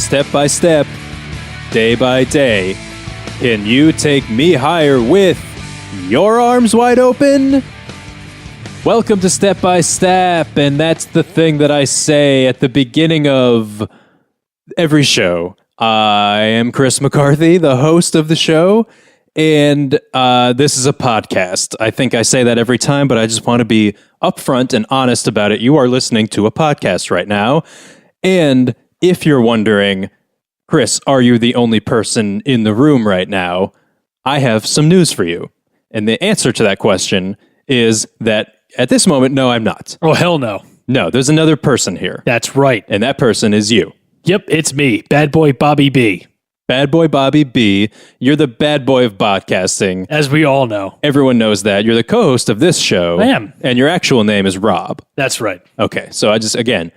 step by step, day by day. Can you take me higher with your arms wide open? Welcome to Step by Step, and that's the thing that I say at the beginning of every show. I am Chris McCarthy, the host of the show, and this is a podcast. I think I say that every time, but I just want to be upfront and honest about it. You are listening to a podcast right now, and if you're wondering, Chris, are you the only person in the room right now? I have some news for you. And the answer to that question is that at this moment, no, I'm not. Oh, hell no. No, there's another person here. That's right. And that person is you. Yep, it's me, bad boy Bobby B. Bad boy Bobby B. You're the bad boy of podcasting. As we all know. Everyone knows that. You're the co-host of this show. I am. And your actual name is Rob. That's right. Okay, so I just, again,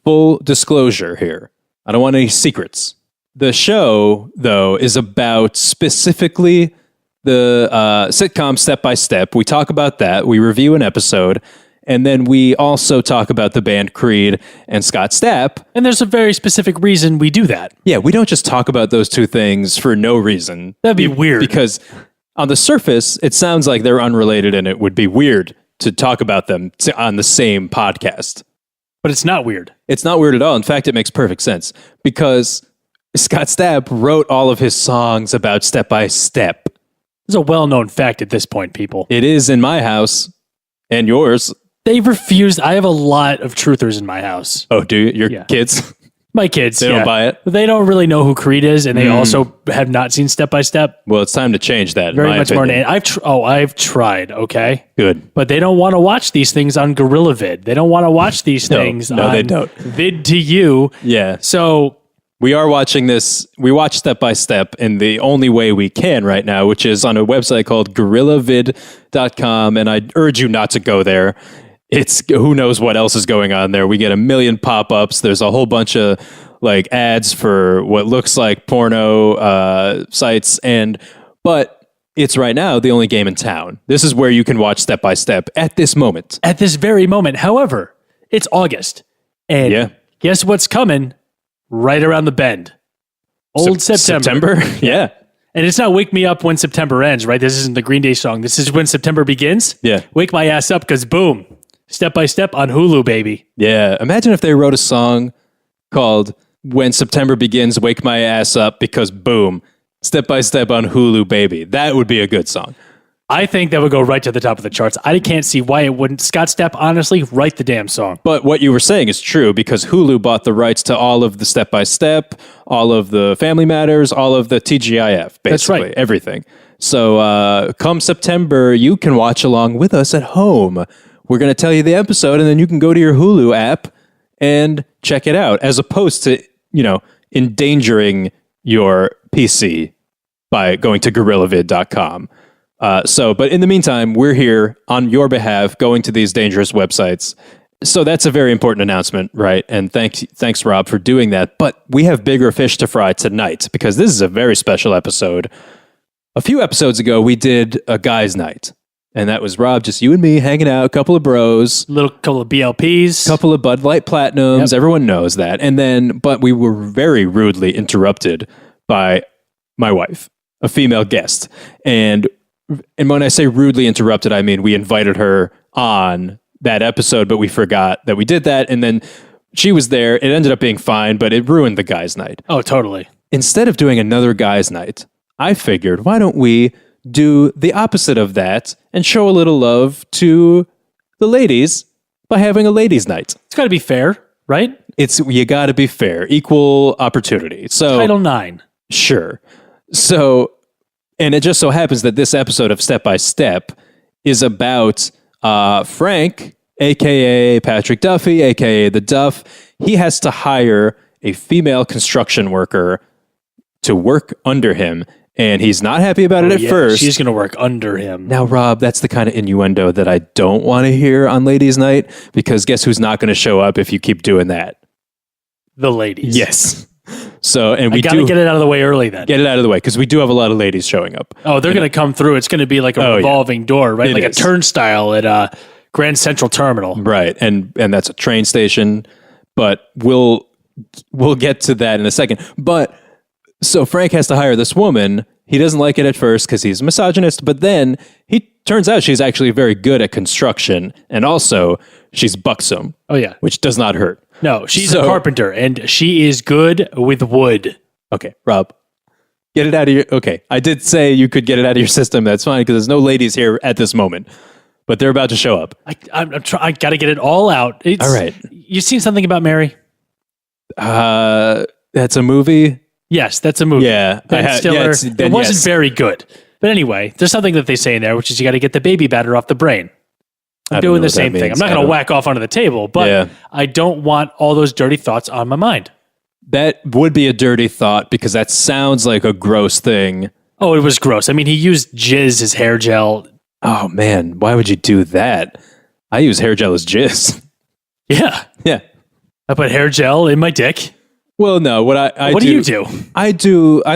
full disclosure here. I don't want any secrets. The show, though, is about specifically the sitcom Step by Step. We talk about that. We review an episode. And then we also talk about the band Creed and Scott Stapp. And there's a very specific reason we do that. Yeah, we don't just talk about those two things for no reason. That'd be weird. Because on the surface, it sounds like they're unrelated and it would be weird to talk about them on the same podcast. But it's not weird. It's not weird at all. In fact, it makes perfect sense because Scott Stapp wrote all of his songs about Step by Step. It's a well-known fact at this point, people. It is in my house and yours. They refused. I have a lot of truthers in my house. Oh, do you? Your kids? My kids. They don't buy it? They don't really know who Creed is, and they also have not seen Step by Step. Well, it's time to change that. Very much more than I've tried, okay? Good. But they don't want to watch these things on GorillaVid. They don't want to watch these things on they don't. Vid to You. Yeah. So we are watching this. We watch Step by Step in the only way we can right now, which is on a website called gorillavid.com. And I urge you not to go there. It's who knows what else is going on there. We get a million pop-ups. There's a whole bunch of like ads for what looks like porno sites. But it's right now the only game in town. This is where you can watch Step by Step at this moment. At this very moment. However, it's August. And guess what's coming? Right around the bend. Old September. Yeah. And it's not Wake Me Up When September Ends, right? This isn't the Green Day song. This is When September Begins. Yeah. Wake my ass up because boom. Step by Step on Hulu, baby. Yeah. Imagine if they wrote a song called When September Begins, Wake My Ass Up because boom. Step by Step on Hulu, baby. That would be a good song. I think that would go right to the top of the charts. I can't see why it wouldn't. Scott Stapp, honestly, write the damn song. But what you were saying is true because Hulu bought the rights to all of the Step by Step, all of the Family Matters, all of the TGIF, basically. That's right. Everything. So come September, you can watch along with us at home. We're going to tell you the episode and then you can go to your Hulu app and check it out as opposed to, endangering your PC by going to gorillavid.com. But in the meantime, we're here on your behalf, going to these dangerous websites. So that's a very important announcement, right? And thanks, Rob, for doing that. But we have bigger fish to fry tonight because this is a very special episode. A few episodes ago, we did a guys' night. And that was Rob, just you and me hanging out, a couple of bros. Couple of BLPs. Couple of Bud Light Platinums. Yep. Everyone knows that. But we were very rudely interrupted by my wife, a female guest. And when I say rudely interrupted, I mean we invited her on that episode, but we forgot that we did that. And then she was there. It ended up being fine, but it ruined the guys' night. Oh, totally. Instead of doing another guys' night, I figured, why don't we do the opposite of that and show a little love to the ladies by having a ladies' night? It's got to be fair, right? You got to be fair. Equal opportunity. So Title IX. Sure. So... And it just so happens that this episode of Step by Step is about Frank, a.k.a. Patrick Duffy, a.k.a. The Duff. He has to hire a female construction worker to work under him, and he's not happy about it at first. She's going to work under him. Now, Rob, that's the kind of innuendo that I don't want to hear on Ladies' Night, because guess who's not going to show up if you keep doing that? The ladies. Yes. So, and we got to get it out of the way early then. Get it out of the way, because we do have a lot of ladies showing up. Oh, they're going to come through. It's going to be like a revolving door, right? Like a turnstile at Grand Central Terminal. Right, and that's a train station, but we'll we'll get to that in a second. But so Frank has to hire this woman. He doesn't like it at first because he's a misogynist, but then he turns out she's actually very good at construction, and also she's buxom. Oh yeah, which does not hurt. No, she's a carpenter, and she is good with wood. Okay, Rob, get it out of your. Okay, I did say you could get it out of your system. That's fine because there's no ladies here at this moment, but they're about to show up. I got to get it all out. All right, you seen Something About Mary? That's a movie. Yes, that's a movie. Yeah, Ben Stiller. It wasn't very good. But anyway, there's something that they say in there, which is you got to get the baby batter off the brain. I'm doing the same thing. I'm not going to whack off onto the table, but I don't want all those dirty thoughts on my mind. That would be a dirty thought because that sounds like a gross thing. Oh, it was gross. I mean, he used jizz as hair gel. Oh, man. Why would you do that? I use hair gel as jizz. Yeah. Yeah. I put hair gel in my dick. Well, no. What do you do? I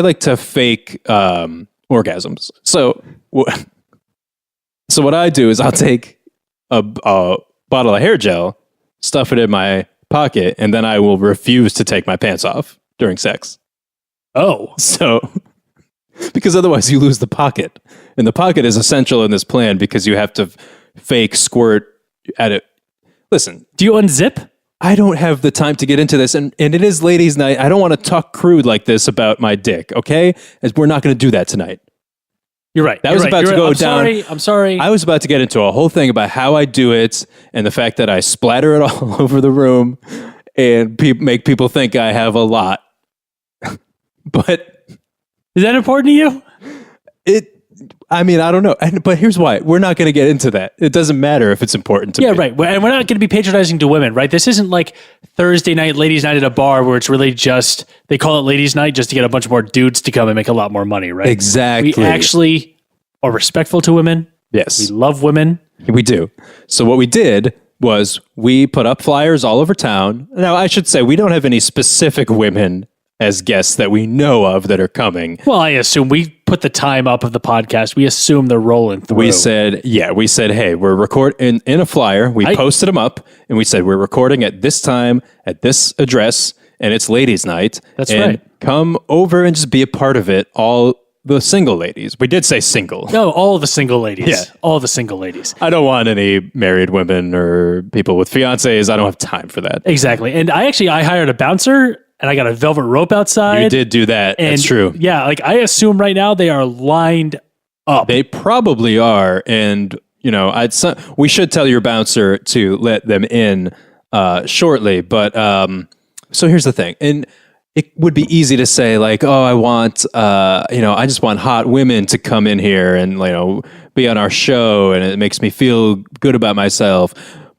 like to fake orgasms. So what I do is I'll take a bottle of hair gel, stuff it in my pocket, and then I will refuse to take my pants off during sex. Oh. So, because otherwise you lose the pocket. And the pocket is essential in this plan because you have to fake squirt at it. Listen. Do you unzip? I don't have the time to get into this, and it is ladies' night. I don't want to talk crude like this about my dick, okay? As we're not going to do that tonight. You're right. That was about to go down. I'm sorry. I was about to get into a whole thing about how I do it and the fact that I splatter it all over the room and make people think I have a lot. But is that important to you? I mean, I don't know. But here's why. We're not going to get into that. It doesn't matter if it's important to me. Yeah, right. And we're not going to be patronizing to women, right? This isn't like Thursday night, ladies' night at a bar where it's really just, they call it ladies' night just to get a bunch more dudes to come and make a lot more money, right? Exactly. We actually are respectful to women. Yes. We love women. We do. So what we did was we put up flyers all over town. Now, I should say we don't have any specific women as guests that we know of that are coming. Well, I assume we put the time up of the podcast. We assume they're rolling through. We said, hey, we're recording in a flyer. We posted them up and we said, we're recording at this time, at this address, and it's ladies' night. That's right. Come over and just be a part of it. All the single ladies. We did say single. No, all the single ladies. Yeah. All the single ladies. I don't want any married women or people with fiancés. I don't have time for that. Exactly. And I hired a bouncer. And I got a velvet rope outside. You did do that. That's true. Yeah, like I assume right now they are lined up. They probably are. And, we should tell your bouncer to let them in shortly. But so here's the thing. And it would be easy to say like, oh, I want, I just want hot women to come in here and, be on our show. And it makes me feel good about myself.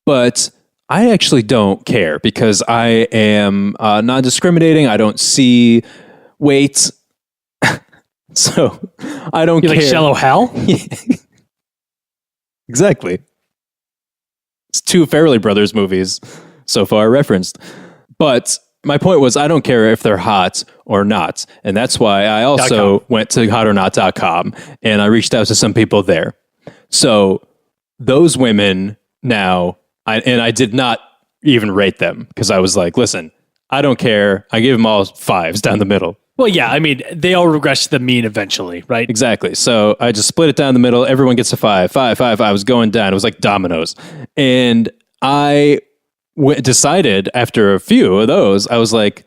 But I actually don't care because I am non-discriminating. I don't see weight. So I don't care. You like shallow hell? Exactly. It's 2 Farrelly Brothers movies so far referenced. But my point was I don't care if they're hot or not. And that's why I also went to hotornot.com and I reached out to some people there. So those women now... I did not even rate them because I was like, listen, I don't care. I gave them all 5s down the middle. Well, yeah, I mean, they all regress to the mean eventually, right? Exactly. So I just split it down the middle. Everyone gets a 5, 5, 5. I was going down. It was like dominoes. And I decided after a few of those, I was like,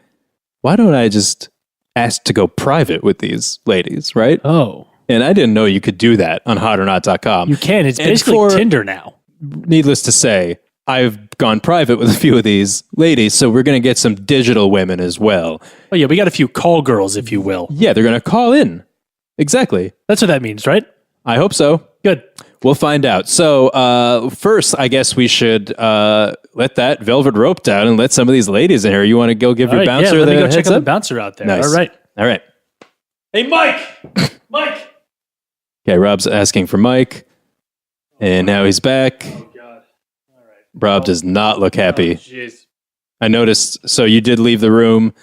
why don't I just ask to go private with these ladies, right? Oh. And I didn't know you could do that on hotornot.com. You can. It's basically Tinder now. Needless to say, I've gone private with a few of these ladies, so we're going to get some digital women as well. Oh, yeah, we got a few call girls, if you will. Yeah, they're going to call in. Exactly. That's what that means, right? I hope so. Good. We'll find out. So first, I guess we should let that velvet rope down and let some of these ladies in here. You want to go give your bouncer let the me go heads check out the up? bouncer out there. Nice. All right. Hey, Mike! Mike! Okay, Rob's asking for Mike, and now he's back. Rob does not look happy. I noticed, so you did leave the room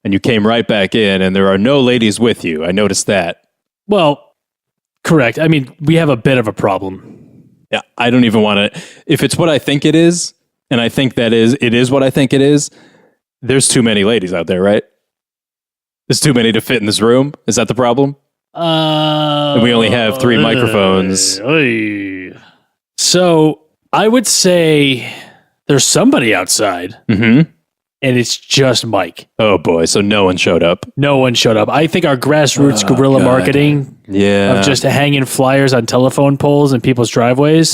and you came right back in and there are no ladies with you. I noticed that. Well, correct. I mean, we have a bit of a problem. Yeah, I don't even want to, if it's what I think it is, and I think it is what I think it is, there's too many ladies out there, right? There's too many to fit in this room. Is that the problem? And we only have 3 microphones. So I would say there's somebody outside, and it's just Mike. Oh boy! So no one showed up. No one showed up. I think our grassroots guerrilla marketing, of just hanging flyers on telephone poles in people's driveways,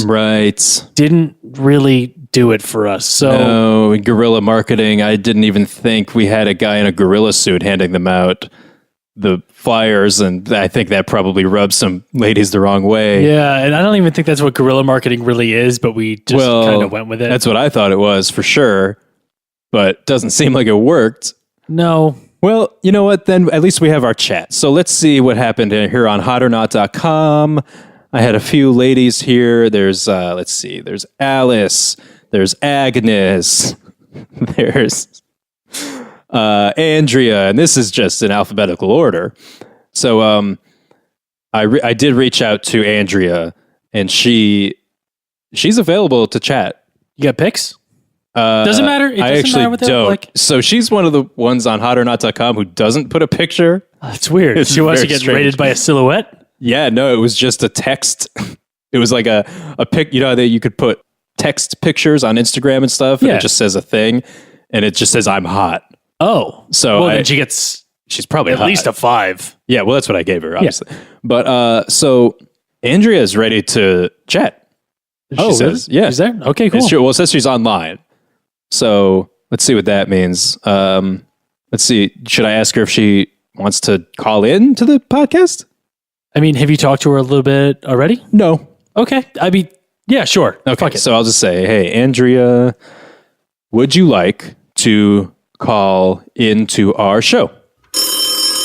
didn't really do it for us. So no, guerrilla marketing. I didn't even think we had a guy in a gorilla suit handing them out the flyers, and I think that probably rubbed some ladies the wrong way. Yeah, and I don't even think that's what guerrilla marketing really is, but we just kind of went with it. That's what I thought it was for sure, but doesn't seem like it worked. No. Well, you know what? Then at least we have our chat. So let's see what happened here on hotornot.com. I had a few ladies here. There's, let's see, there's Alice, there's Agnes, there's Andrea, and this is just in alphabetical order. So I did reach out to Andrea, and she's available to chat. You got pics? Doesn't matter. It doesn't I actually matter what don't. Like. So she's one of the ones on hotornot.com who doesn't put a picture. That's weird. She wants to get rated by a silhouette? Yeah, no, it was just a text. It was like a pic, you know, that you could put text pictures on Instagram and stuff, and it just says a thing, and it just says, I'm hot. Oh. So well, then she's probably at hot. least a 5. Yeah, well, that's what I gave her, obviously. Yeah. But so Andrea is ready to chat. She says, really? Yeah. Is there? Okay, cool. Well, it says she's online. So let's see what that means. Let's see. Should I ask her if she wants to call in to the podcast? I mean, have you talked to her a little bit already? No. Okay. I mean, yeah, sure. Okay. So I'll just say, hey, Andrea, would you like to call into our show?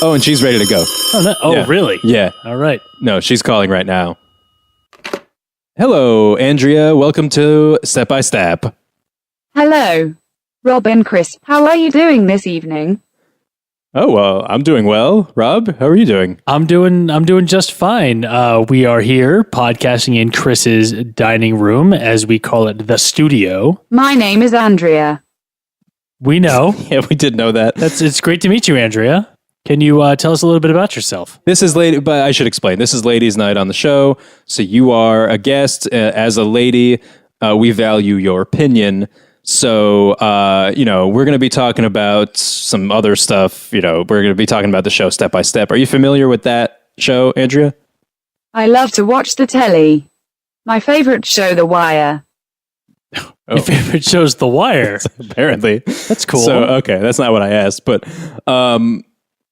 Oh, and she's ready to go. Oh, really? Yeah. All right. No, she's calling right now. Hello, Andrea. Welcome to Step by Step. Hello, Rob and Chris. How are you doing this evening? Oh, well, I'm doing well. Rob, how are you doing? I'm doing just fine. We are here podcasting in Chris's dining room, as we call it, the studio. My name is Andrea. We know. Yeah, we did know that. It's great to meet you, Andrea. Can you tell us a little bit about yourself? This is but I should explain. This is ladies' night on the show. So you are a guest. As a lady, we value your opinion. So, we're going to be talking about some other stuff. We're going to be talking about the show Step by Step. Are you familiar with that show, Andrea? I love to watch the telly. My favorite show, The Wire. Your favorite show's The Wire? Apparently. That's cool. So, okay, that's not what I asked, but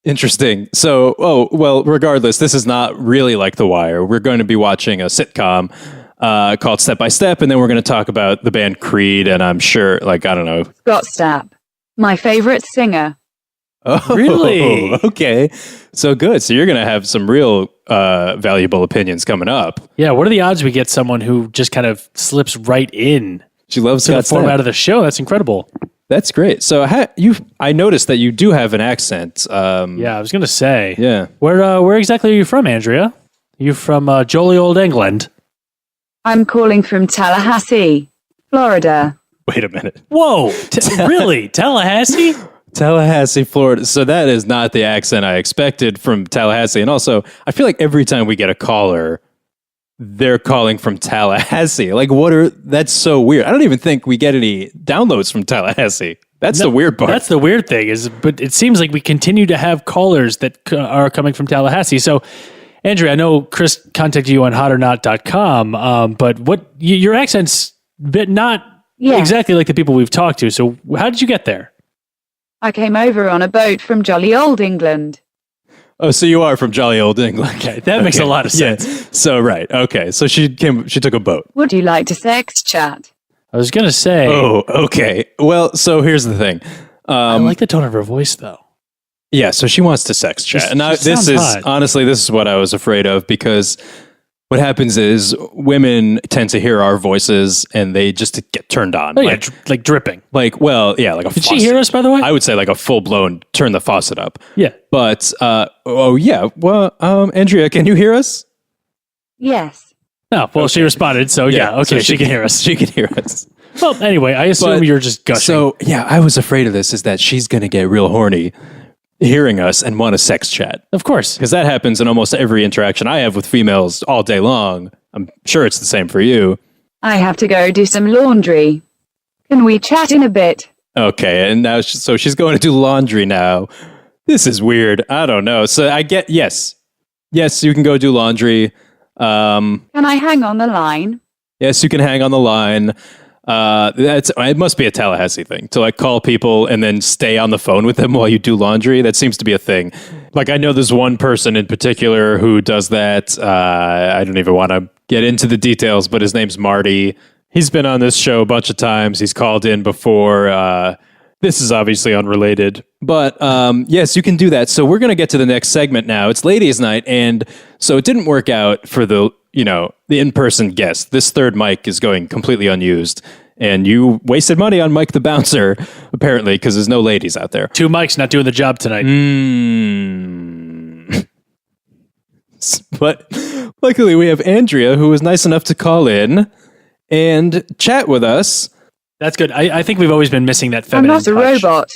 interesting. So, regardless, this is not really like The Wire. We're going to be watching a sitcom called Step by Step, and then we're going to talk about the band Creed, and I'm sure, I don't know. Scott Stapp, my favorite singer. Oh, really? Okay. So good. So you're going to have some real valuable opinions coming up. Yeah, what are the odds we get someone who just kind of slips right in She loves to the format of the show? That's incredible. That's great. So I noticed that you do have an accent. Yeah, I was going to say. Yeah. Where exactly are you from, Andrea? Are you from jolly old England? I'm calling from Tallahassee, Florida. Wait a minute. Whoa. Really? Tallahassee? Tallahassee, Florida. So that is not the accent I expected from Tallahassee. And also, I feel like every time we get a caller, they're calling from Tallahassee. That's so weird. I don't even think we get any downloads from Tallahassee. That's the weird part. That's the weird thing but it seems like we continue to have callers that are coming from Tallahassee. So, Andrea, I know Chris contacted you on hotornot.com, but your accent's not exactly like the people we've talked to. So how did you get there? I came over on a boat from jolly old England. Oh, so you are from jolly old England. Okay, that makes a lot of sense. Yeah. So, right. Okay. So she took a boat. Would you like to sex chat? I was going to say. Oh, okay. Well, so here's the thing. I like the tone of her voice, though. Yeah, so she wants to sex chat. And this is what I was afraid of, because what happens is women tend to hear our voices and they just get turned on. Oh, like dripping. Like a Did faucet. she hear us, by the way? I would say like a full-blown turn the faucet up. Yeah. But, well, Andrea, can you hear us? Yes. No, well, she responded, so yeah, okay, she can hear us. She can hear us. Well, anyway, I assume you're just gushing. So, yeah, I was afraid of this, is that she's going to get real horny hearing us and want a sex chat. Of course. Because that happens in almost every interaction I have with females all day long. I'm sure it's the same for you. I have to go do some laundry. Can we chat in a bit? Okay, and now, so she's going to do laundry now. This is weird. I don't know. So I get, yes, you can go do laundry. Can I hang on the line? Yes, you can hang on the line. It must be a Tallahassee thing to like call people and then stay on the phone with them while you do laundry. That seems to be a thing. Like I know there's one person in particular who does that. I don't even want to get into the details, but his name's Marty. He's been on this show a bunch of times. He's called in before. This is obviously unrelated, but yes, you can do that. So we're going to get to the next segment now. It's ladies' night, and so it didn't work out for the in-person guest. This third mic is going completely unused, and you wasted money on Mike the Bouncer, apparently, because there's no ladies out there. 2 mics not doing the job tonight. But luckily, we have Andrea, who was nice enough to call in and chat with us. That's good. I think we've always been missing that I'm feminine not a touch. robot.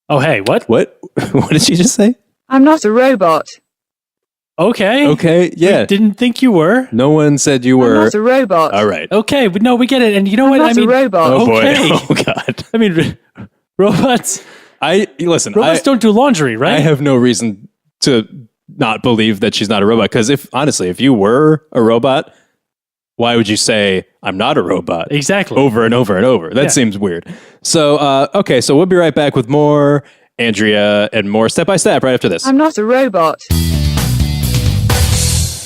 Oh, hey, what? What did she just say? I'm not a robot. Okay, yeah. We didn't think you were. No one said you were. I'm not a robot. All right. Okay, but no, we get it. And you know I'm what? not a robot. Oh, Okay. boy. Oh, God. I mean, robots Robots don't do laundry, right? I have no reason to not believe that she's not a robot. Because if you were a robot, why would you say, I'm not a robot? Exactly. Over and over and over. That seems weird. So, okay, so we'll be right back with more Andrea and more Step by Step right after this. I'm not a robot.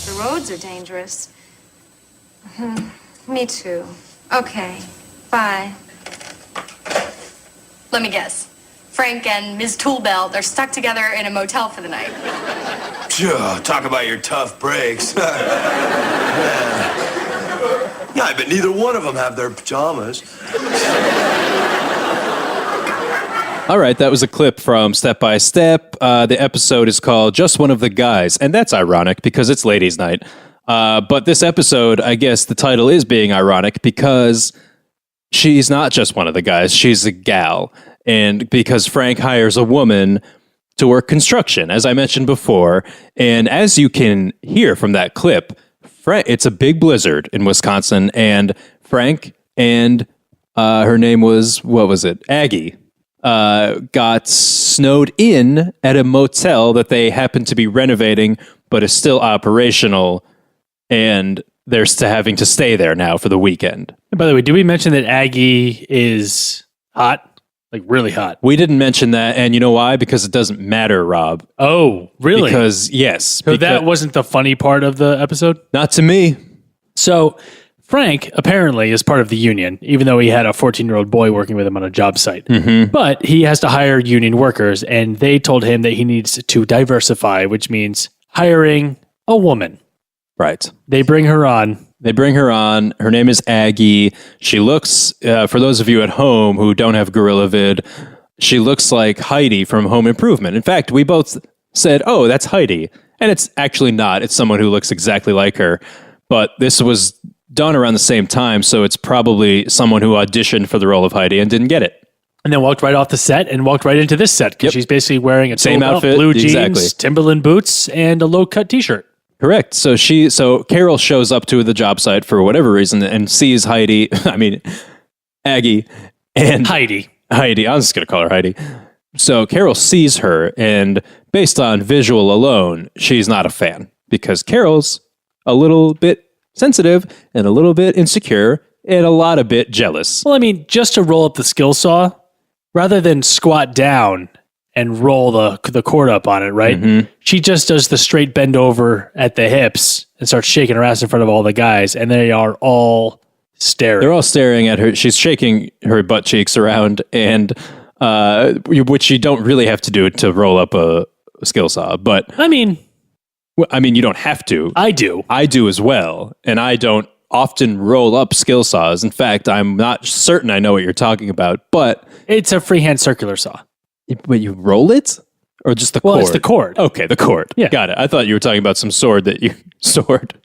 The roads are dangerous. Me too. Okay, bye. Let me guess. Frank and Ms. Toolbelt are stuck together in a motel for the night. Phew, talk about your tough breaks. Yeah, I bet neither one of them have their pajamas. All right, that was a clip from Step by Step. The episode is called Just One of the Guys, and that's ironic because it's ladies' night. But this episode, I guess the title is being ironic because she's not just one of the guys, she's a gal. And because Frank hires a woman to work construction, as I mentioned before. And as you can hear from that clip, it's a big blizzard in Wisconsin, and Frank and her name was, what was it? Aggie. Got snowed in at a motel that they happen to be renovating, but is still operational, and they're having to stay there now for the weekend. And by the way, did we mention that Aggie is hot? Like really hot? We didn't mention that, and you know why? Because it doesn't matter, Rob. Oh, really? Because, yes. So that wasn't the funny part of the episode? Not to me. So Frank apparently is part of the union, even though he had a 14-year-old boy working with him on a job site. Mm-hmm. But he has to hire union workers, and they told him that he needs to diversify, which means hiring a woman. Right. They bring her on. Her name is Aggie. She looks, for those of you at home who don't have Gorilla Vid, she looks like Heidi from Home Improvement. In fact, we both said, oh, that's Heidi. And it's actually not. It's someone who looks exactly like her. But this was done around the same time, so it's probably someone who auditioned for the role of Heidi and didn't get it. And then walked right off the set and walked right into this set because she's basically wearing a same outfit, blue jeans, Timberland boots, and a low-cut t-shirt. Correct. So Carol shows up to the job site for whatever reason and sees Aggie and Heidi. I was just going to call her Heidi. So Carol sees her, and based on visual alone, she's not a fan because Carol's a little bit sensitive and a little bit insecure and a lot of bit jealous. Well, I mean, just to roll up the skill saw, rather than squat down and roll the cord up on it, right? Mm-hmm. She just does the straight bend over at the hips and starts shaking her ass in front of all the guys, and they are all staring. They're all staring at her. She's shaking her butt cheeks around, and which you don't really have to do to roll up a skill saw. But I mean, you don't have to. I do. I do as well, and I don't often roll up skill saws. In fact, I'm not certain I know what you're talking about, but it's a freehand circular saw. But you roll it? Or just the cord? Well, it's the cord. Okay, the cord. Yeah. Got it. I thought you were talking about some sword that you... Sword.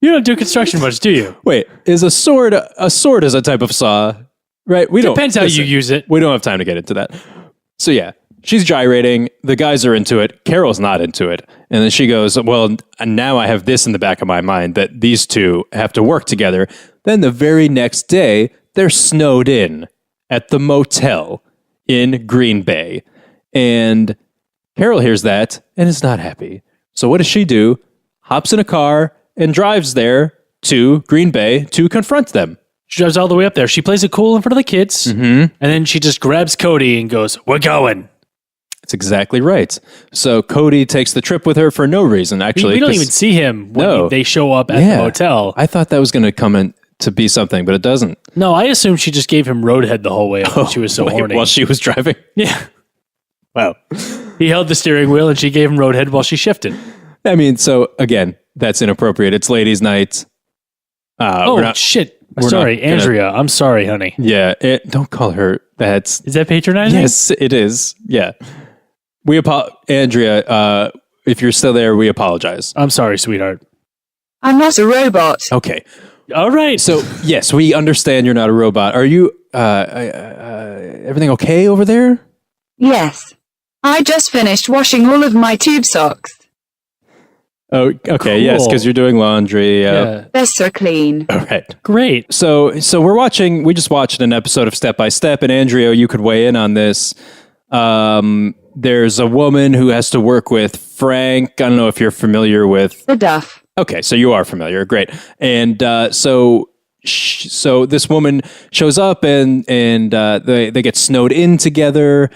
You don't do construction much, do you? Wait, is a sword is a type of saw, right? Depends how you use it. We don't have time to get into that. So yeah, she's gyrating. The guys are into it. Carol's not into it. And then she goes, well, now I have this in the back of my mind that these two have to work together. Then the very next day, they're snowed in at the motel in Green Bay. And Carol hears that and is not happy. So what does she do? Hops in a car and drives there to Green Bay to confront them. She drives all the way up there. She plays it cool in front of the kids. And then she just grabs Cody and goes, we're going. That's exactly right. So Cody takes the trip with her for no reason, actually. We don't even see him when they show up at the motel. I thought that was going to come in to be something, but it doesn't. No, I assumed she just gave him roadhead the whole way up. She was so horny. While she was driving? Yeah. Wow. He held the steering wheel and she gave him roadhead while she shifted. I mean, so again, that's inappropriate. It's ladies' night. Shit. Sorry, Andrea. I'm sorry, honey. Yeah, don't call her that. Is that patronizing? Yes, it is. Yeah. Andrea, if you're still there, we apologize. I'm sorry, sweetheart. I'm not a robot. Okay. All right. So, yes, we understand you're not a robot. Are you, everything okay over there? Yes. I just finished washing all of my tube socks. Oh, okay. Cool. Yes, because you're doing laundry. Yeah. They're so clean. All right. Great. So we just watched an episode of Step by Step, and Andrea, you could weigh in on this. There's a woman who has to work with Frank. I don't know if you're familiar with The Duff. Okay, so you are familiar. Great. And so this woman shows up and they get snowed in together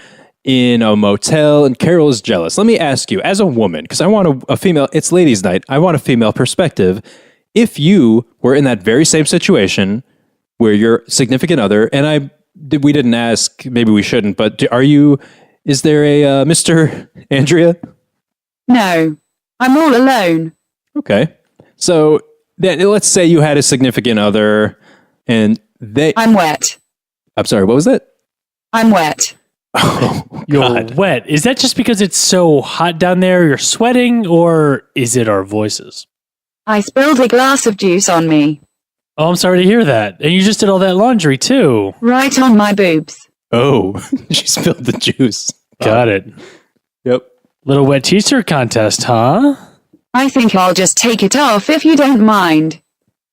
in a motel, and Carol is jealous. Let me ask you, as a woman, because I want a female, it's ladies' night, I want a female perspective. If you were in that very same situation where your significant other, and we didn't ask, maybe we shouldn't, but is there a Mr. Andrea? No, I'm all alone. Okay. So then let's say you had a significant other and I'm wet. I'm sorry, what was that? I'm wet. Oh, You're wet. Is that just because it's so hot down there, you're sweating, or is it our voices? I spilled a glass of juice on me. Oh, I'm sorry to hear that. And you just did all that laundry, too. Right on my boobs. Oh, she spilled the juice. Got it. Yep. Little wet t-shirt contest, huh? I think I'll just take it off if you don't mind.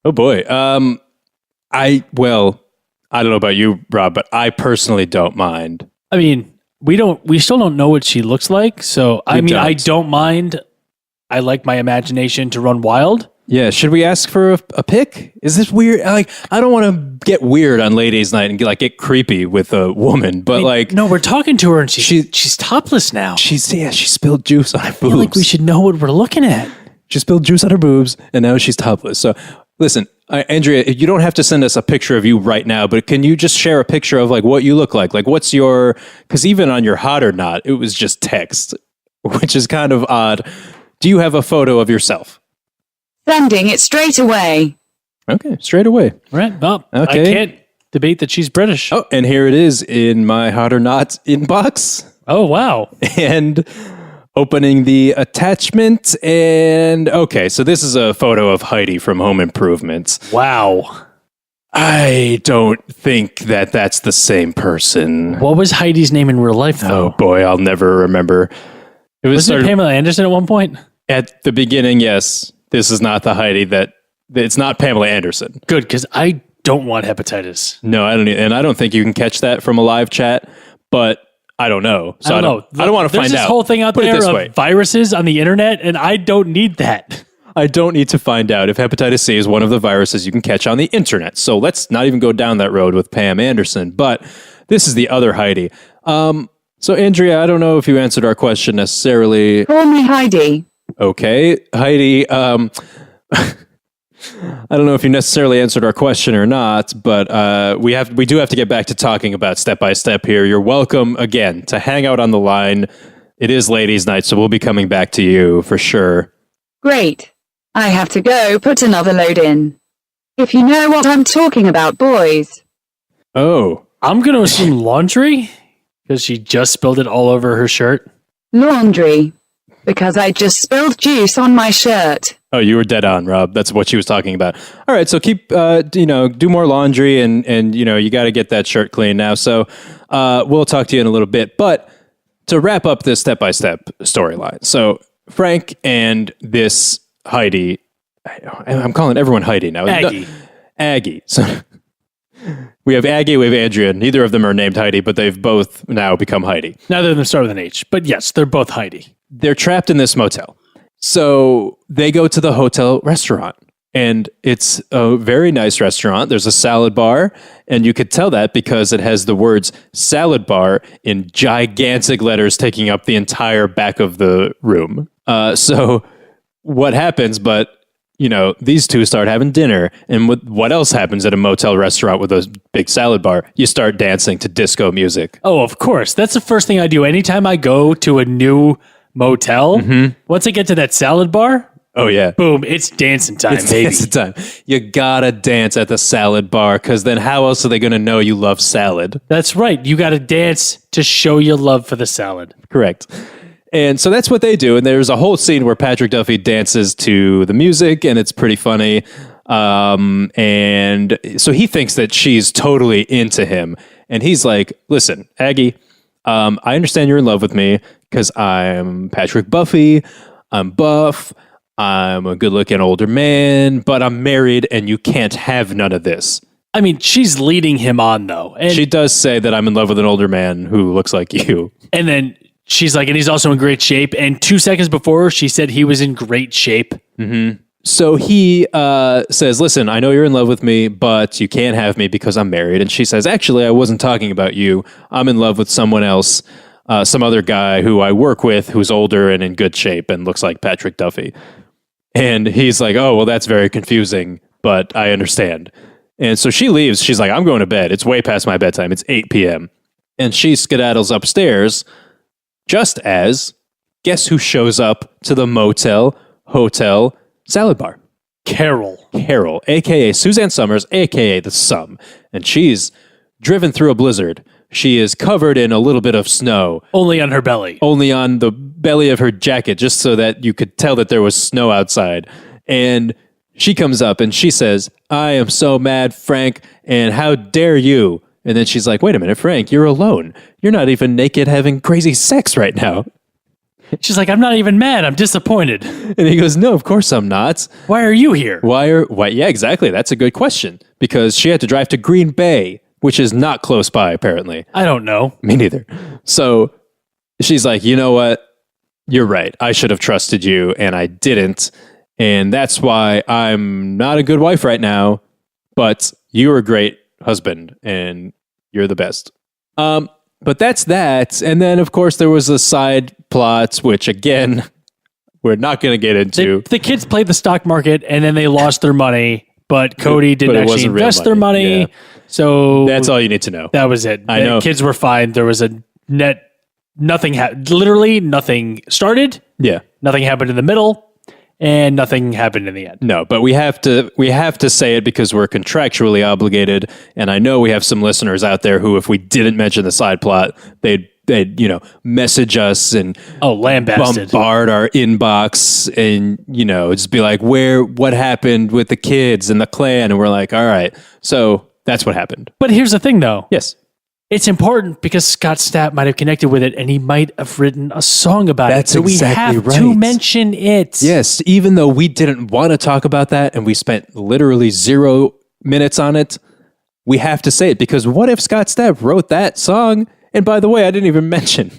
Oh boy. I don't know about you, Rob, but I personally don't mind. I mean, we still don't know what she looks like, so I don't mind. I like my imagination to run wild. Yeah, should we ask for a pic? Is this weird? Like, I don't want to get weird on ladies' night and get creepy with a woman, but no, we're talking to her and she's topless now. She spilled juice on her boobs. I feel like we should know what we're looking at. She spilled juice on her boobs, and now she's topless. So, listen, Andrea, you don't have to send us a picture of you right now, but can you just share a picture of what you look like? Like, what's your? Because even on your hot or not, it was just text, which is kind of odd. Do you have a photo of yourself? Sending it straight away. Okay, straight away. Right. Well, okay. I can't debate that she's British. Oh, and here it is in my hot or not inbox. Oh, wow. And opening the attachment. And okay, so this is a photo of Heidi from Home Improvement. Wow. I don't think that that's the same person. What was Heidi's name in real life, though? Oh, boy, I'll never remember. Wasn't it Pamela Anderson at one point? At the beginning, yes. This is not the Heidi it's not Pamela Anderson. Good, because I don't want hepatitis. No, I don't. And I don't think you can catch that from a live chat, but I don't know. So I don't know. I don't want to find out. There's this whole thing out there of viruses on the internet, and I don't need that. I don't need to find out if hepatitis C is one of the viruses you can catch on the internet. So let's not even go down that road with Pam Anderson. But this is the other Heidi. So Andrea, I don't know if you answered our question necessarily. Call me Heidi. Okay, Heidi, I don't know if you necessarily answered our question or not, but we do have to get back to talking about Step by Step here. You're welcome again to hang out on the line. It is ladies' night, so we'll be coming back to you for sure. Great. I have to go put another load in. If you know what I'm talking about, boys. Oh. I'm going to assume laundry, because she just spilled it all over her shirt. Laundry. Because I just spilled juice on my shirt. Oh, you were dead on, Rob. That's what she was talking about. All right, so keep, do more laundry, and you got to get that shirt clean now. So we'll talk to you in a little bit. But to wrap up this step-by-step storyline, so Frank and this Heidi, I'm calling everyone Heidi now. Aggie. So we have Aggie, we have Andrea. Neither of them are named Heidi, but they've both now become Heidi. Neither of them start with an H, but yes, they're both Heidi. They're trapped in this motel. So they go to the hotel restaurant, and it's a very nice restaurant. There's a salad bar, and you could tell that because it has the words salad bar in gigantic letters taking up the entire back of the room. So what happens, but these two start having dinner, and what else happens at a motel restaurant with a big salad bar? You start dancing to disco music. Oh, of course. That's the first thing I do. Anytime I go to a new motel, once I get to that salad bar, oh yeah, boom, it's dancing time, baby. Dancing time. You gotta dance at the salad bar, because then how else are they gonna know you love salad? That's right. You gotta dance to show your love for the salad. Correct. And so that's what they do. And there's a whole scene where Patrick Duffy dances to the music, and it's pretty funny. And so he thinks that she's totally into him. And he's like, listen, Aggie, I understand you're in love with me because I'm Patrick Buffy. I'm buff. I'm a good looking older man, but I'm married and you can't have none of this. I mean, she's leading him on, though. And she does say that I'm in love with an older man who looks like you. And then she's like, and he's also in great shape. And 2 seconds before, she said he was in great shape. Mm-hmm. So he says, listen, I know you're in love with me, but you can't have me because I'm married. And she says, actually, I wasn't talking about you. I'm in love with someone else, some other guy who I work with who's older and in good shape and looks like Patrick Duffy. And he's like, oh, well, that's very confusing, but I understand. And so she leaves. She's like, I'm going to bed. It's way past my bedtime. It's 8 p.m. And she skedaddles upstairs just as, guess who shows up to the hotel salad bar? Carol, a.k.a. Suzanne Summers, a.k.a. The Sum. And she's driven through a blizzard. She is covered in a little bit of snow. Only on her belly. Only on the belly of her jacket, just so that you could tell that there was snow outside. And she comes up and she says, I am so mad, Frank, and how dare you? And then she's like, wait a minute, Frank, you're alone. You're not even naked having crazy sex right now. She's like, I'm not even mad. I'm disappointed. And he goes, no, of course I'm not. Why are you here? Why? Yeah, exactly. That's a good question. Because she had to drive to Green Bay, which is not close by, apparently. I don't know. Me neither. So she's like, you know what? You're right. I should have trusted you, and I didn't. And that's why I'm not a good wife right now. But you're a great husband, and you're the best. But that's that. And then, of course, there was a side plot, which, again, we're not going to get into. The kids played the stock market, and then they lost their money. But Cody didn't actually invest their money. Yeah. So that's all you need to know. That was it. I know. Kids were fine. There was a nothing literally nothing started. Yeah. Nothing happened in the middle, and nothing happened in the end. No, but we have to say it because we're contractually obligated. And I know we have some listeners out there who, if we didn't mention the side plot, they'd message us and lambasted, bombard our inbox, and just be like, what happened with the kids and the clan? And we're like, all right, so that's what happened. But here's the thing, though. Yes, it's important because Scott Stapp might have connected with it, and he might have written a song about it. So exactly we have to mention it. Yes, even though we didn't want to talk about that, and we spent literally 0 minutes on it, we have to say it, because what if Scott Stapp wrote that song? And by the way, I didn't even mention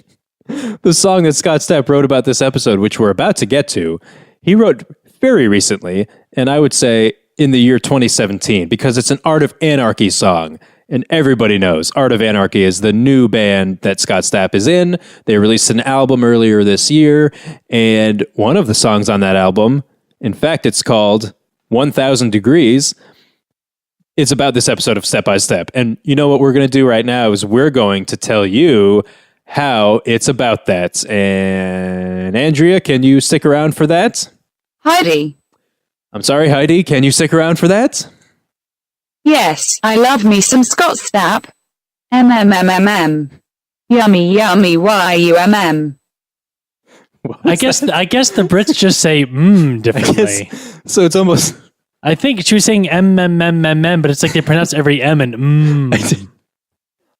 the song that Scott Stapp wrote about this episode, which we're about to get to. He wrote very recently, and I would say in the year 2017, because it's an Art of Anarchy song. And everybody knows Art of Anarchy is the new band that Scott Stapp is in. They released an album earlier this year, and one of the songs on that album, in fact, it's called 1000 Degrees. It's about this episode of Step by Step. And you know what we're going to do right now is we're going to tell you how it's about that. And Andrea, can you stick around for that? Heidi. I'm sorry, Heidi, can you stick around for that? Yes, I love me some Scott Stapp. MMMMM. Yummy, yummy, yumm. I guess the Brits just say differently. So it's almost. I think she was saying but it's like they pronounce every M and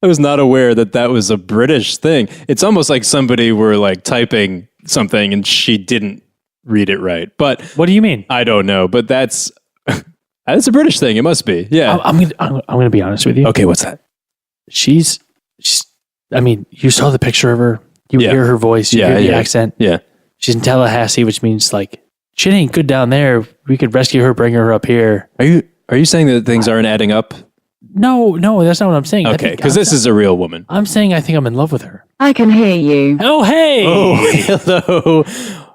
I was not aware that was a British thing. It's almost like somebody were like typing something and she didn't read it right. But what do you mean? I don't know. But that's a British thing. It must be. Yeah. I'm gonna be honest with you. Okay, what's that? She's. I mean, you saw the picture of her. You hear her voice. You hear the accent. Yeah. She's in Tallahassee, which means like shit ain't good down there. We could rescue her, bring her up here. Are you saying that things aren't adding up? No, that's not what I'm saying. Okay, because this is a real woman. I'm saying I think I'm in love with her. I can hear you. Oh, hey. Oh, hello.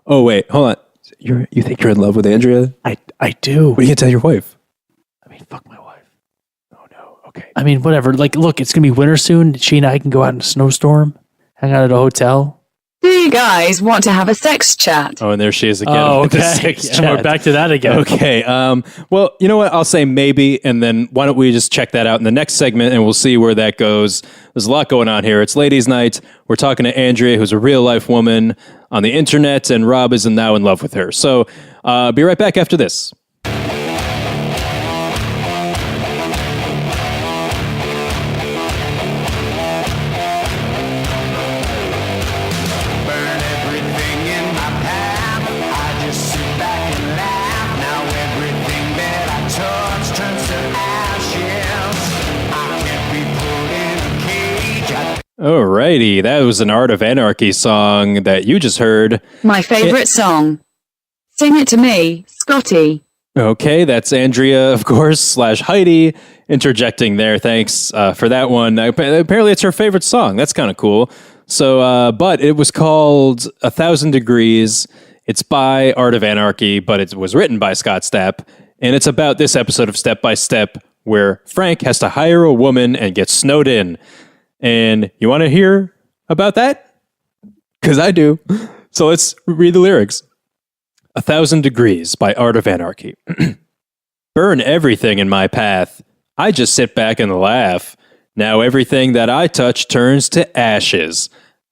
Oh, wait, hold on. You think you're in love with Andrea? I do. What are you gonna tell your wife? I mean, fuck my wife. Oh no. Okay. I mean, whatever. Like, look, it's gonna be winter soon. She and I can go out in a snowstorm, hang out at a hotel. Do you guys want to have a sex chat? Oh, and there she is again. Oh, with the okay. sex And we're chat. back to that again. Okay. Well, you know what? I'll say maybe, and then why don't we just check that out in the next segment, and we'll see where that goes. There's a lot going on here. It's ladies' night. We're talking to Andrea, who's a real life woman on the internet, and Rob is now in love with her. So, be right back after this. Alrighty, that was an Art of Anarchy song that you just heard. My favorite song. Sing it to me, Scotty. Okay, that's Andrea, of course, / Heidi interjecting there. Thanks for that one. Apparently, it's her favorite song. That's kind of cool. So, but it was called 1,000 Degrees. It's by Art of Anarchy, but it was written by Scott Stapp. And it's about this episode of Step by Step where Frank has to hire a woman and get snowed in. And you want to hear about that? Because I do. So let's read the lyrics. 1,000 Degrees by Art of Anarchy. Burn everything in my path. I just sit back and laugh. Now everything that I touch turns to ashes.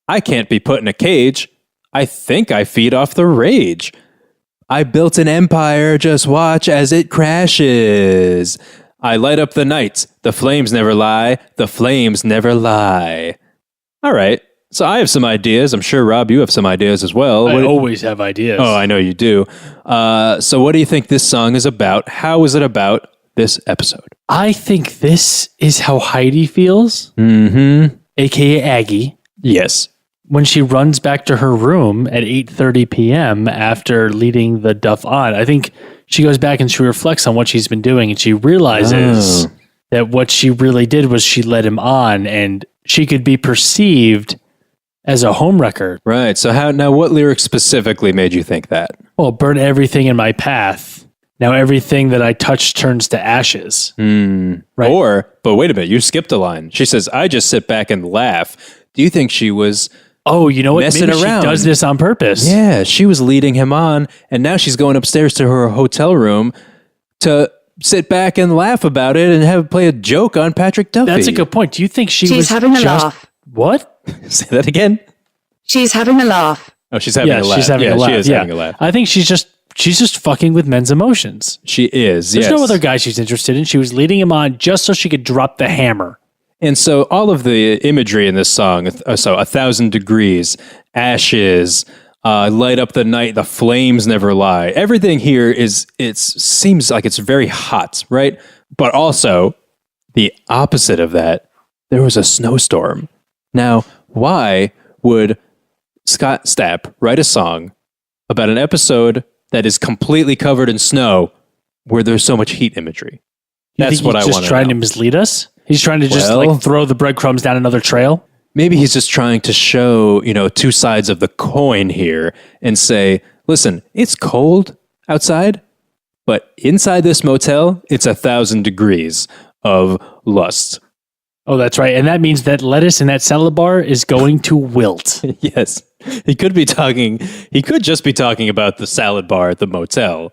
I can't be put in a cage. I think I feed off the rage. I built an empire, just watch as it crashes. I light up the night. The flames never lie. The flames never lie. All right. So I have some ideas. I'm sure, Rob, you have some ideas as well. I always have ideas. Oh, I know you do. So what do you think this song is about? How is it about this episode? I think this is how Heidi feels, a.k.a. Aggie. Yes. When she runs back to her room at 8:30 p.m. after leading the Duff on. I think she goes back and she reflects on what she's been doing and she realizes that what she really did was she led him on and she could be perceived as a homewrecker. Right. So what lyrics specifically made you think that? Well, burn everything in my path. Now everything that I touch turns to ashes. Right. But wait a minute, you skipped a line. She says, I just sit back and laugh. Do you think she was you know what? messing Maybe around? She does this on purpose. Yeah, she was leading him on, and now she's going upstairs to her hotel room to sit back and laugh about it and play a joke on Patrick Duffy. That's a good point. Do you think she's having a laugh? What? Say that again. She's having a laugh. Oh, she's having a laugh. She's having a laugh. She is having a laugh. I think she's just fucking with men's emotions. She is. There's no other guy she's interested in. She was leading him on just so she could drop the hammer. And so all of the imagery in this song, so 1,000 degrees, ashes, light up the night, the flames never lie. Everything here seems like it's very hot, right? But also the opposite of that, there was a snowstorm. Now, why would Scott Stapp write a song about an episode that is completely covered in snow where there's so much heat imagery? That's what I want to know. He's just trying to mislead us? He's trying to just throw the breadcrumbs down another trail? Maybe he's just trying to show, two sides of the coin here and say, listen, it's cold outside, but inside this motel, it's 1,000 degrees of lust. Oh, that's right. And that means that lettuce in that salad bar is going to wilt. Yes. He could just be talking about the salad bar at the motel,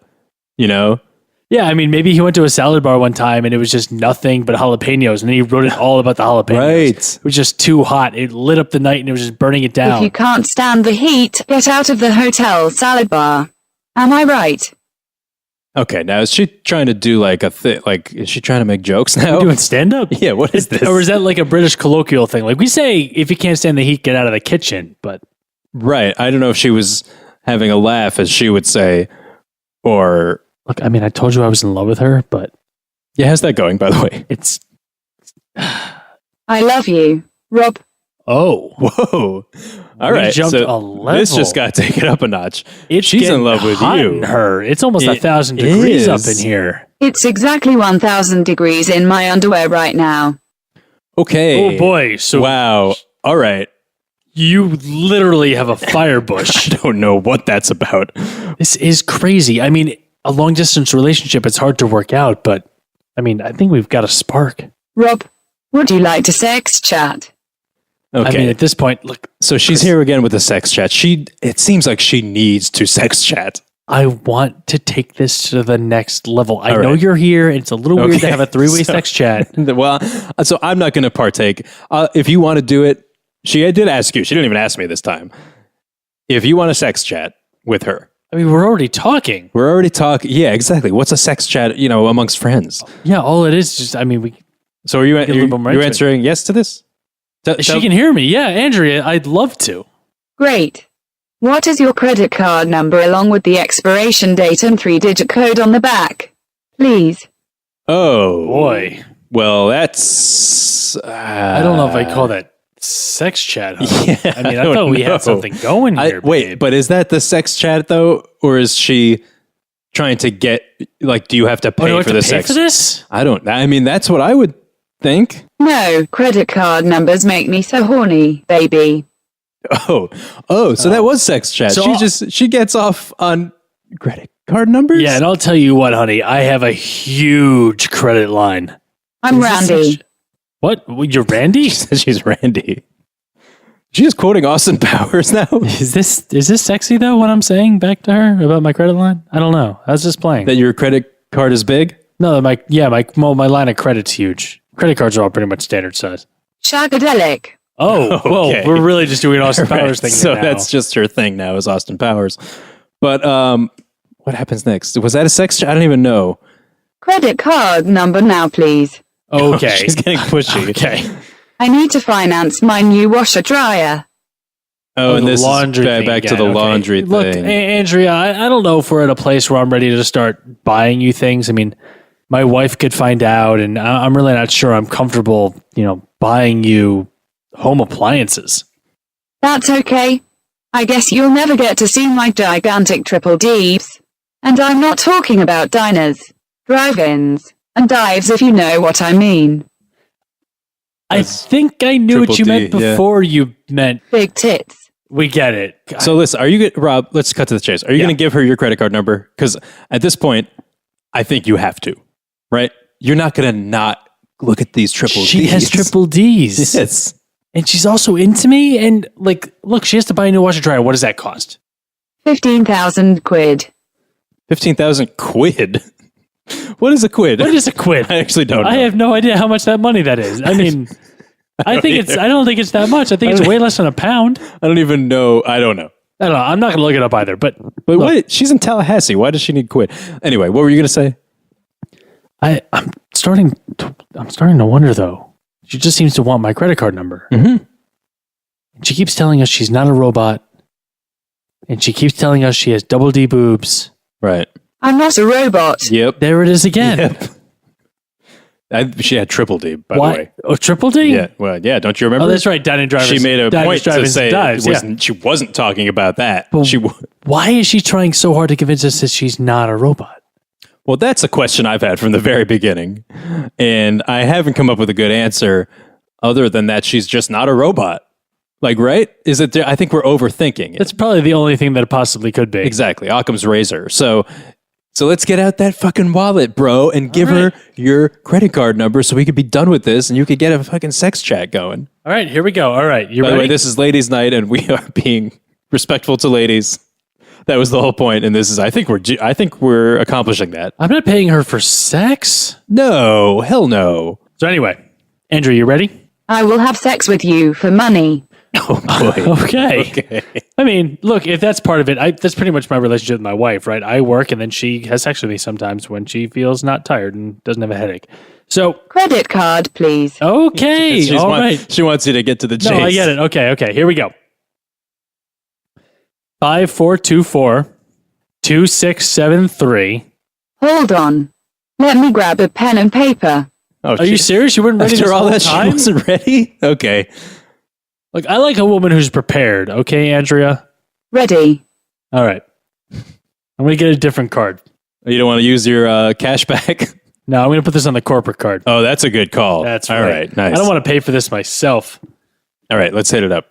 Yeah, Yeah, I mean, maybe he went to a salad bar one time and it was just nothing but jalapenos, and then he wrote it all about the jalapenos. Right. It was just too hot. It lit up the night and it was just burning it down. If you can't stand the heat, get out of the hotel salad bar. Am I right? Okay, now is she trying to do like a thing? Like, is she trying to make jokes now? Doing stand up? Yeah, what is this? Or is that like a British colloquial thing? Like we say, if you can't stand the heat, get out of the kitchen. But right. I don't know if she was having a laugh, as she would say, or. Look, I mean, I told you I was in love with her, but Yeah, how's that going, by the way? it's. I love you, Rob. Oh. Whoa. All We right. jumped so a level. this just got taken up a notch. She's in love with you. Her. It's almost It 1,000 degrees up is. in here. It's exactly 1,000 degrees in my underwear right now. Okay. Oh boy. So Wow. All right. you literally have a fire bush. I don't know what that's about. This is crazy. I mean, a long distance relationship, it's hard to work out, but I mean, I think we've got a spark. Rob, would you like to sex chat? Okay. I mean, at this point, look, So she's here again with the sex chat. It seems like she needs to sex chat. I want to take this to the next level. I All know right. you're here. And it's a little weird to Okay, have a three-way so- sex chat. Well, so I'm not going to partake. If you want to do it, she did ask you. She didn't even ask me this time. If you want a sex chat with her, I mean, we're already talking. we're already talking. Yeah, exactly. What's a sex chat? Amongst friends. Yeah, all it is just, I mean, we. So are you Get a little more into it. answering yes to this? She can hear me. Yeah, Andrea, I'd love to. Great. What is your credit card number along with the expiration date and 3-digit code on the back? Please. Oh Boy, Well, that's. I don't know if I call that sex chat. Huh? Yeah, I mean, I don't thought we know. had something going here. Wait, babe. but is that the sex chat though, or is she trying to get like? Do you have to Oh, pay do I have for to the pay sex? for this? I don't. I mean, that's what I would think. No, credit card numbers make me so horny, baby. So that was sex chat. So- She gets off on credit card numbers. Yeah, and I'll tell you what, honey, I have a huge credit line. I'm Is this Randy. sex- What? You're Randy? She says she's Randy. She's quoting Austin Powers now. Is this sexy though? What I'm saying back to her about my credit line? I don't know. I was just playing. That your credit card is big. No, my line of credit's huge. Credit cards are all pretty much standard size. Shagadelic. Oh, well, Okay. we're really just doing an Austin Powers thing. So now. that's just her thing now is Austin Powers. But what happens next? Was that a sex chat? I don't even know. Credit card number now, please. okay. She's getting pushy. Okay. I need to finance my new washer dryer. Oh, and the this laundry is thing back to again. the Okay. laundry Look, thing. Andrea, I don't know if we're at a place where I'm ready to start buying you things. I mean, my wife could find out, and I'm really not sure I'm comfortable, buying you home appliances. That's okay. I guess you'll never get to see my gigantic triple Ds. And I'm not talking about diners, drive-ins, and dives if you know what I mean. I think I knew what triple you D, meant yeah. before you meant. Big tits. We get it. So listen, are you Rob? Let's cut to the chase. Are you Yeah. going to give her your credit card number? Because at this point, I think you have to, right? You're not going to not look at these triple She Ds. has triple Ds. Yes. And she's also into me. And look, she has to buy a new washer dryer. What does that cost? 15,000 quid. 15,000 quid. What is a quid? What is a quid? I actually don't know. I have no idea how much that money that is. I mean, I don't think it's that much. I think it's way less than a pound. I don't even know. I don't know. I don't know. I'm not going to look it up either. But But what? She's in Tallahassee. Why does she need quid? Anyway, what were you going to say? I'm starting to wonder though. She just seems to want my credit card number. Mm-hmm. She keeps telling us she's not a robot, and she keeps telling us she has double D boobs. Right. I'm not a robot. Yep. There it is again. Yep. She had triple D, by Why? the way. Oh, triple D? Yeah. Well, yeah. Don't you remember? Oh, that's right. Dining drivers. She made a Diners, point to drive-ins, say and dives, yeah. she wasn't talking about that. Why is she trying so hard to convince us that she's not a robot? Well, that's a question I've had from the very beginning, and I haven't come up with a good answer other than that she's just not a robot. Like, right? Is it? I think we're overthinking it. That's probably the only thing that it possibly could be. Exactly. Occam's razor. So let's get out that fucking wallet, bro, and give right. her your credit card number so we could be done with this and you could get a fucking sex chat going. All right, here we go. All right, you By ready? the way, this is ladies' night and we are being respectful to ladies. That was the whole point. And this is, I think we're accomplishing that. I'm not paying her for sex. No, hell no. So anyway, Andrew, you ready? I will have sex with you for money. Oh boy. Okay. I mean, look, if that's part of it, that's pretty much my relationship with my wife, right? I work and then she has sex with me sometimes when she feels not tired and doesn't have a headache. So Credit card, please. okay, all right. She wants you to get to the chase. No, I get it. Okay. Here we go. 5424-2673. Hold on. Let me grab a pen and paper. Oh, Are you serious? You weren't ready After this all whole that, time? she wasn't ready? Okay. Look, I like a woman who's prepared. Okay, Andrea? Ready. All right. I'm going to get a different card. You don't want to use your cash back? No, I'm going to put this on the corporate card. Oh, that's a good call. That's all right. Nice. I don't want to pay for this myself. All right, let's hit it up.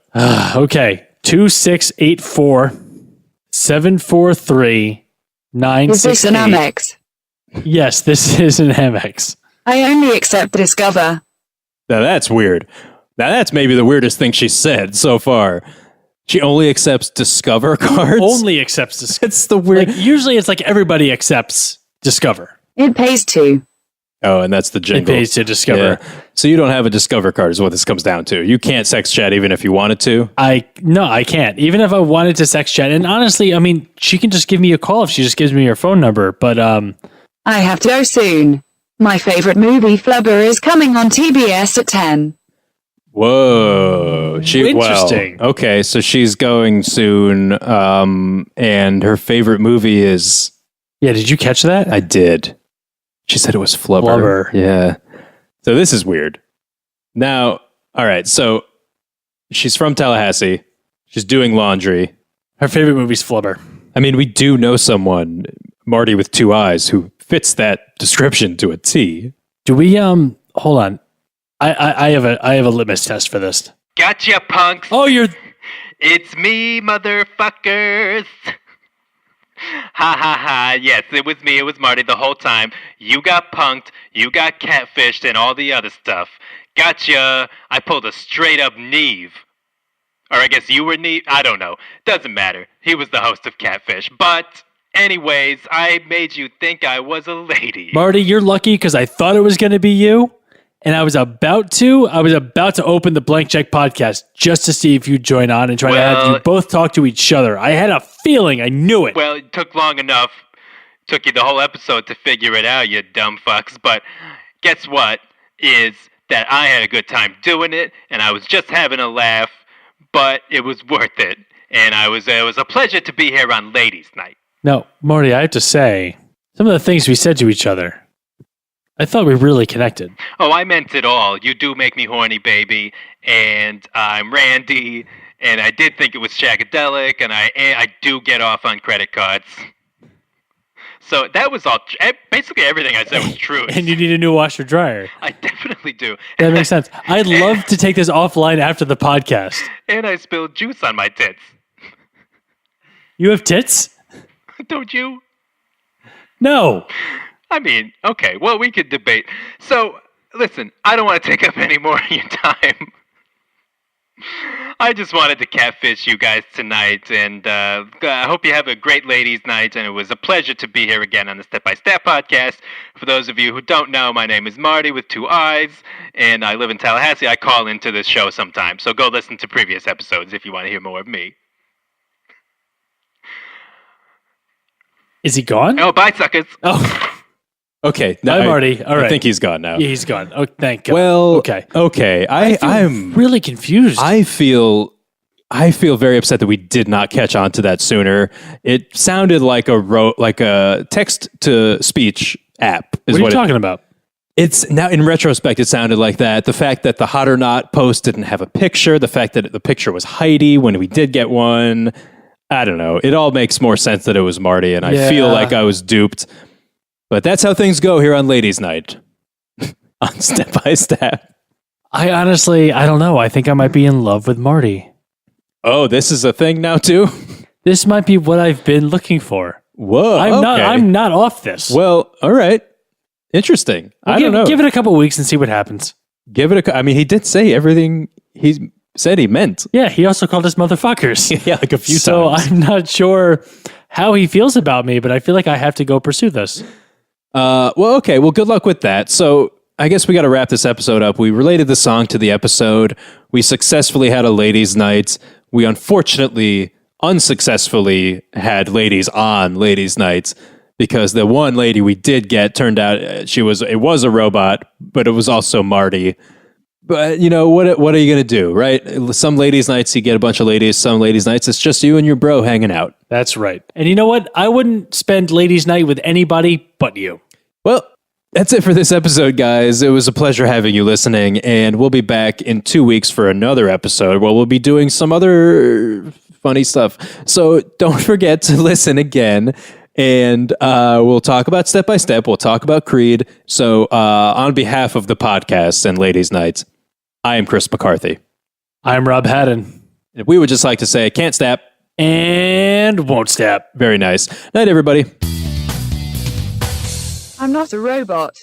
Okay. 2684-743-96. Is this an Amex? Yes, this is an Amex. I only accept Discover. Now that's weird. Now that's maybe the weirdest thing she said so far. She only accepts Discover cards? Only accepts Discover. It's the weird... Usually it's like everybody accepts Discover. It pays to. Oh, and that's the jingle. It pays to Discover. Yeah. So you don't have a Discover card is what this comes down to. You can't sex chat even if you wanted to? No, I can't. Even if I wanted to sex chat. And honestly, I mean, she can just give me a call if she just gives me her phone number. But I have to go soon. My favorite movie, Flubber, is coming on TBS at 10. Whoa. Interesting. Well, okay, so she's going soon, and her favorite movie is... Yeah, did you catch that? I did. She said it was Flubber. Flubber. Yeah. So this is weird. Now, all right, so she's from Tallahassee. She's doing laundry. Her favorite movie's Flubber. I mean, we do know someone, Marty with two eyes, who fits that description to a T. Do we, hold on. I have a litmus test for this. Gotcha, punks. Oh, It's me, motherfuckers. Ha ha ha. Yes, it was me. It was Marty the whole time. You got punked. You got catfished and all the other stuff. Gotcha. I pulled a straight up Neve. Or I guess you were Neve. I don't know. Doesn't matter. He was the host of Catfish. But anyways, I made you think I was a lady. Marty, you're lucky because I thought it was going to be you. And I was about to open the Blank Check podcast just to see if you'd join on and try to have you both talk to each other. I had a feeling. I knew it. Well, it took long enough. Took you the whole episode to figure it out, you dumb fucks. But guess what? Is that I had a good time doing it, and I was just having a laugh, but it was worth it. And it was a pleasure to be here on Ladies' Night. Now, Marty, I have to say, some of the things we said to each other, I thought we really connected. Oh, I meant it all. You do make me horny, baby. And I'm Randy. And I did think it was shagadelic. And I do get off on credit cards. So that was all. Basically, everything I said was true. And you need a new washer dryer. I definitely do. That makes sense. I'd love to take this offline after the podcast. And I spilled juice on my tits. You have tits? Don't you? No. I mean, okay, well, we could debate. So, listen, I don't want to take up any more of your time. I just wanted to catfish you guys tonight, and I hope you have a great ladies' night, and it was a pleasure to be here again on the Step by Step podcast. For those of you who don't know, my name is Marty with two eyes, and I live in Tallahassee. I call into this show sometimes, so go listen to previous episodes if you want to hear more of me. Is he gone? Oh, bye, suckers. Oh. Okay. Bye, Marty. All right. I think he's gone now. Yeah, he's gone. Oh, thank God. Well, okay. I'm really confused. I feel very upset that we did not catch on to that sooner. It sounded like a text to speech app. What are you talking about? It's now in retrospect, it sounded like that. The fact that the Hot or Not post didn't have a picture, the fact that the picture was Heidi when we did get one. I don't know. It all makes more sense that it was Marty, and I feel like I was duped. But that's how things go here on Ladies' Night. On Step by Step. I don't know. I think I might be in love with Marty. Oh, this is a thing now too? This might be what I've been looking for. Whoa. I'm not off this. Well, all right. Interesting. I don't know. Give it a couple weeks and see what happens. I mean, he did say everything he said he meant. Yeah, he also called us motherfuckers. Yeah, like a few times. So I'm not sure how he feels about me, but I feel like I have to go pursue this. Well, okay. Well, good luck with that. So I guess we got to wrap this episode up. We related the song to the episode. We successfully had a ladies' night. We unsuccessfully had ladies on ladies' nights because the one lady we did get turned out it was a robot, but it was also Marty. But you know what are you gonna do, right? Some ladies' nights you get a bunch of ladies. Some ladies' nights it's just you and your bro hanging out. That's right. And you know what? I wouldn't spend ladies' night with anybody but you. Well, that's it for this episode, guys. It was a pleasure having you listening, and we'll be back in 2 weeks for another episode where we'll be doing some other funny stuff. So don't forget to listen again. And we'll talk about Step by Step. We'll talk about Creed. So on behalf of the podcast and Ladies' Nights, I am Chris McCarthy. I'm Rob Haddon. And we would just like to say, can't step. And won't step. Very nice. Night, everybody. I'm not a robot.